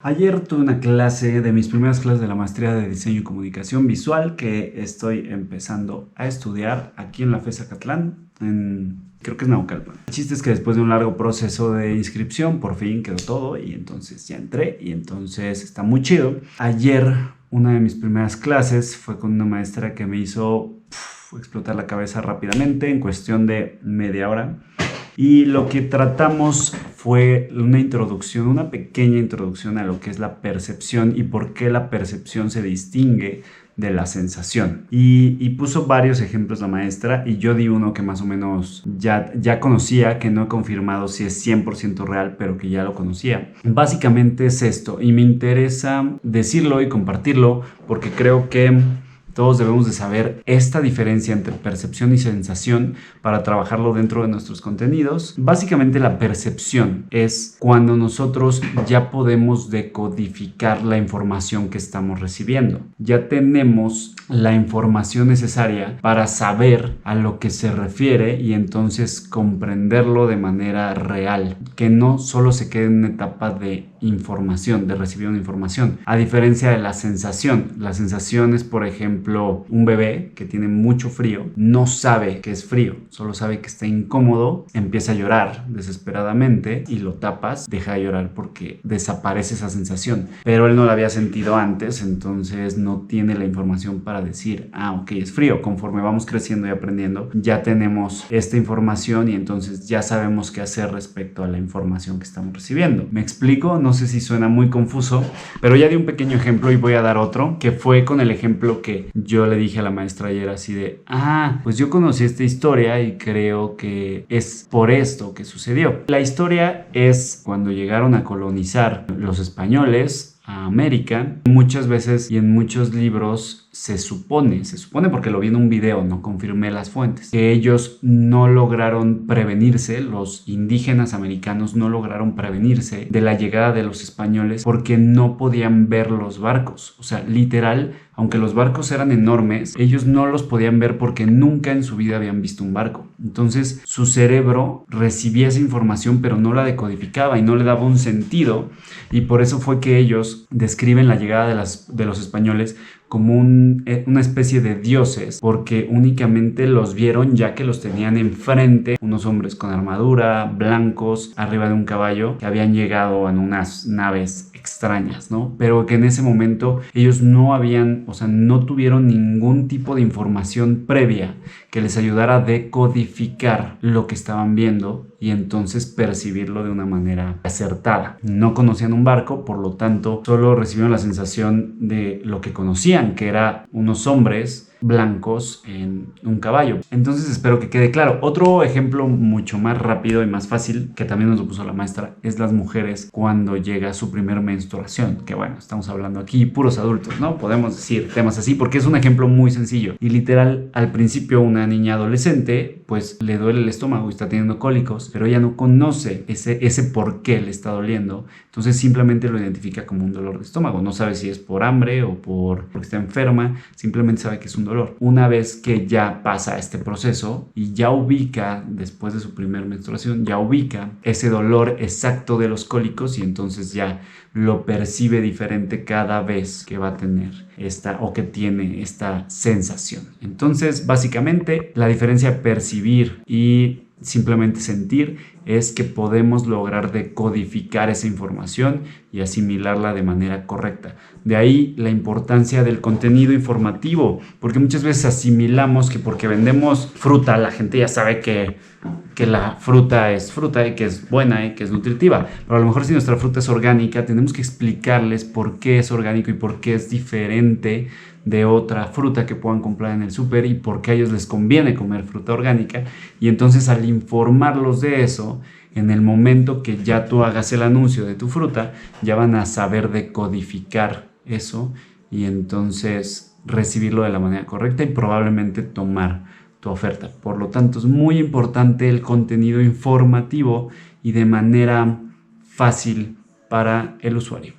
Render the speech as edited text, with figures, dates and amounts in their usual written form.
Ayer tuve una clase de mis primeras clases de la maestría de diseño y comunicación visual que estoy empezando a estudiar aquí en la FES Acatlán, creo que es Naucalpan. El chiste es que después de un largo proceso de inscripción, por fin quedó todo y entonces ya entré y entonces está muy chido. Ayer una de mis primeras clases fue con una maestra que me hizo explotar la cabeza rápidamente en cuestión de media hora. Y lo que tratamos fue una pequeña introducción a lo que es la percepción y por qué la percepción se distingue de la sensación. Y puso varios ejemplos la maestra y yo di uno que más o menos ya conocía, que no he confirmado si es 100% real, pero que ya lo conocía. Básicamente es esto y me interesa decirlo y compartirlo porque creo que todos debemos de saber esta diferencia entre percepción y sensación para trabajarlo dentro de nuestros contenidos. Básicamente la percepción es cuando nosotros ya podemos decodificar la información que estamos recibiendo. Ya tenemos la información necesaria para saber a lo que se refiere y entonces comprenderlo de manera real. Que no solo se quede en una etapa de información, de recibir una información. A diferencia de la sensación. La sensación es, por ejemplo, un bebé que tiene mucho frío, no sabe que es frío, solo sabe que está incómodo, empieza a llorar desesperadamente y lo tapas, deja de llorar porque desaparece esa sensación. Pero él no la había sentido antes, entonces no tiene la información para decir, ok, es frío. Conforme vamos creciendo y aprendiendo, ya tenemos esta información y entonces ya sabemos qué hacer respecto a la información que estamos recibiendo. ¿Me explico? No sé si suena muy confuso, pero ya di un pequeño ejemplo y voy a dar otro, que fue con el ejemplo que yo le dije a la maestra ayer así de, pues yo conocí esta historia y creo que es por esto que sucedió. La historia es cuando llegaron a colonizar los españoles a América. Muchas veces y en muchos libros se supone porque lo vi en un video, no confirmé las fuentes, que ellos no lograron prevenirse, los indígenas americanos no lograron prevenirse de la llegada de los españoles porque no podían ver los barcos. O sea, literal, aunque los barcos eran enormes, ellos no los podían ver porque nunca en su vida habían visto un barco. Entonces su cerebro recibía esa información pero no la decodificaba y no le daba un sentido, y por eso fue que ellos describen la llegada de los españoles como una especie de dioses, porque únicamente los vieron ya que los tenían enfrente, unos hombres con armadura, blancos, arriba de un caballo, que habían llegado en unas naves extrañas, ¿no? Pero que en ese momento ellos no tuvieron ningún tipo de información previa que les ayudara a decodificar lo que estaban viendo y entonces percibirlo de una manera acertada. No conocían un barco, por lo tanto, solo recibieron la sensación de lo que conocían, que era unos hombres blancos en un caballo. Entonces espero que quede claro. Otro ejemplo mucho más rápido y más fácil, que también nos lo puso la maestra, es las mujeres cuando llega su primer menstruación, que bueno, estamos hablando aquí puros adultos, ¿no? Podemos decir temas así porque es un ejemplo muy sencillo y literal, al principio una niña adolescente pues le duele el estómago y está teniendo cólicos, pero ella no conoce ese por qué le está doliendo, entonces simplemente lo identifica como un dolor de estómago, no sabe si es por hambre o porque está enferma, simplemente sabe que es un dolor. Una vez que ya pasa este proceso y ya ubica, después de su primer menstruación, ya ubica ese dolor exacto de los cólicos y entonces ya lo percibe diferente cada vez que va a tener que tiene esta sensación. Entonces, básicamente, la diferencia de percibir y simplemente sentir es que podemos lograr decodificar esa información y asimilarla de manera correcta. De ahí la importancia del contenido informativo, porque muchas veces asimilamos que porque vendemos fruta, la gente ya sabe que la fruta es fruta y que es buena y que es nutritiva. Pero a lo mejor si nuestra fruta es orgánica, tenemos que explicarles por qué es orgánico y por qué es diferente de otra fruta que puedan comprar en el súper y por qué a ellos les conviene comer fruta orgánica. Y entonces al informarlos de eso, en el momento que ya tú hagas el anuncio de tu fruta, ya van a saber decodificar eso y entonces recibirlo de la manera correcta y probablemente tomar tu oferta. Por lo tanto, es muy importante el contenido informativo y de manera fácil para el usuario.